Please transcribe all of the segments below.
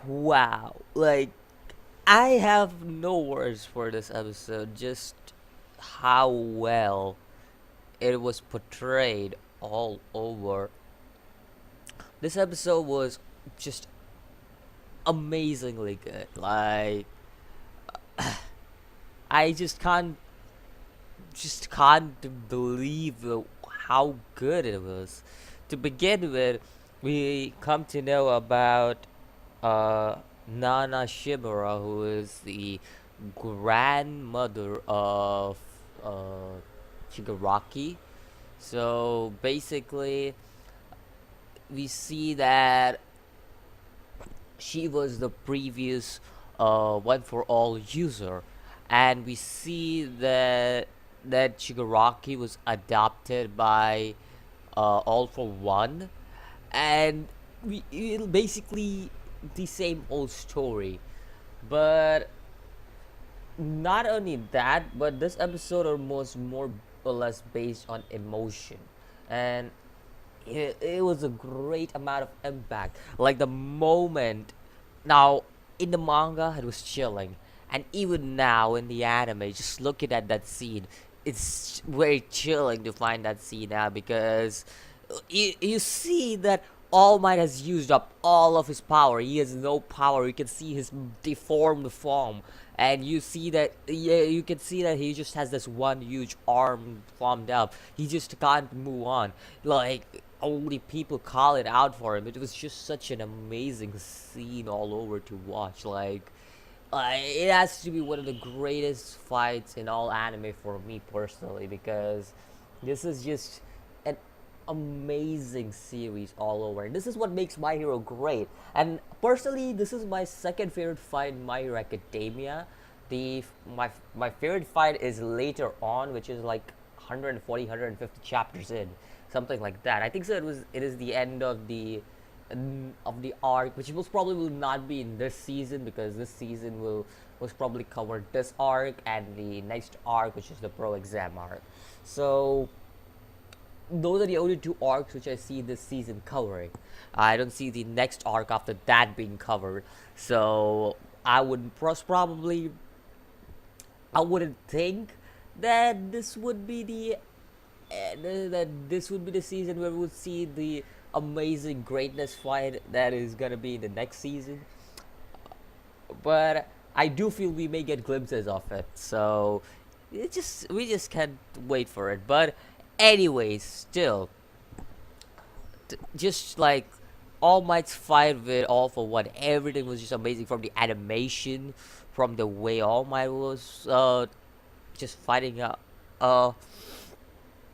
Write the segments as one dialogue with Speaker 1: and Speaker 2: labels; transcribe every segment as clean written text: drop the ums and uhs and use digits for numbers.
Speaker 1: Wow. Like, I have no words for this episode. Just how well it was portrayed all over. This episode was just amazingly good. Like, I just can't believe how good it was. To begin with, we come to know about Nana Shimura, who is the grandmother of Shigaraki. So basically, we see that she was the previous one for all user, and we see that Shigaraki was adopted by All for One, and it'll basically the same old story. But not only that, but this episode was more or less based on emotion, and it was a great amount of impact. Like the moment, now in the manga, it was chilling, and even now in the anime, just looking at that scene, it's very chilling to find that scene now because you see that All Might has used up all of his power. He has no power. You can see his deformed form, and you see that, yeah, you can see that he just has this one huge arm formed up. He just can't move on. Like, only people call it out for him. It was just such an amazing scene all over to watch. Like, it has to be one of the greatest fights in all anime for me personally, because this is just an amazing series all over. And this is what makes My Hero great. And personally, this is my second favorite fight in My Hero Academia. My favorite fight is later on, which is like 140, 150 chapters in, something like that. I think so. It is the end of the arc, which most probably will not be in this season, because this season will most probably cover this arc and the next arc, which is the pro exam arc. So those are the only two arcs which I see this season covering. I don't see the next arc after that being covered. So I would probably, I wouldn't think that this would be the season where we would see the amazing greatness fight that is gonna be in the next season. But I do feel we may get glimpses of it. So we just can't wait for it. But anyways, still, just like All Might's fight with All for One, everything was just amazing, from the animation, from the way All Might was just uh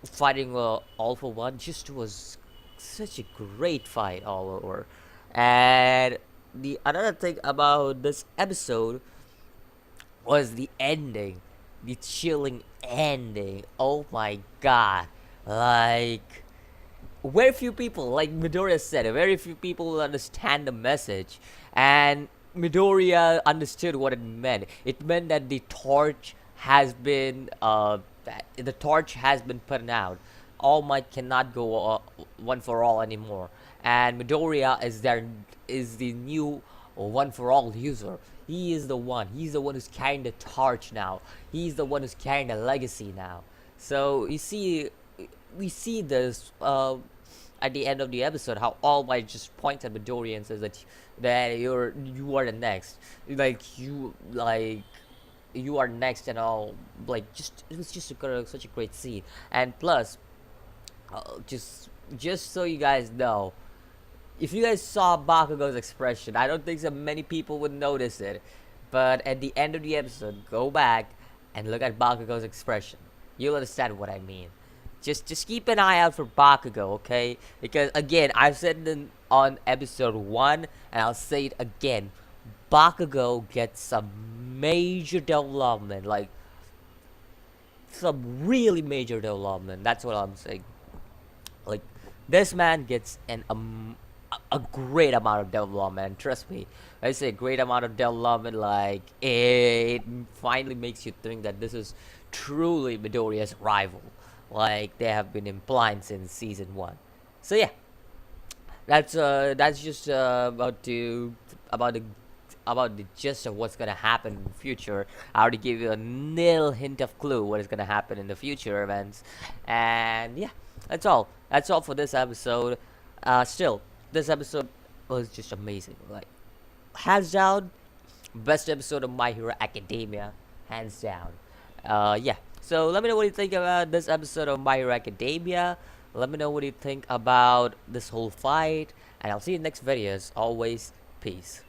Speaker 1: fighting All for One. Just was such a great fight all over. And the another thing about this episode was the ending, the chilling ending. Oh my god! Like, very few people, like Midoriya said, very few people will understand the message, and Midoriya understood what it meant. It meant that the torch has been put out. All Might cannot go one for all anymore, and Midoriya is the new one for all user. He is the one. He's the one who's carrying the torch now. He's the one who's carrying the legacy now. So you see, we see this at the end of the episode, how All Might just points at Midoriya and says that you are the next, like you are next and all. Like, just it was just such a great scene. And plus, just so you guys know, if you guys saw Bakugo's expression, I don't think so many people would notice it. But at the end of the episode, go back and look at Bakugo's expression. You'll understand what I mean. Just keep an eye out for Bakugo, okay? Because again, I've said it on episode 1, and I'll say it again. Bakugo gets some major development, like some really major development. That's what I'm saying. Like, this man gets a great amount of development. Trust me, I say a great amount of development. Like, it finally makes you think that this is truly Midoriya's rival, like they have been implying since season 1. So yeah, that's just about the about the gist of what's gonna happen in the future. I already gave you a nil hint of clue what is gonna happen in the future events, and yeah, that's all. That's all for this episode. Still, this episode was just amazing. Like, hands down, best episode of My Hero Academia, hands down. Yeah. So let me know what you think about this episode of My Hero Academia. Let me know what you think about this whole fight, and I'll see you in next video. As always, peace.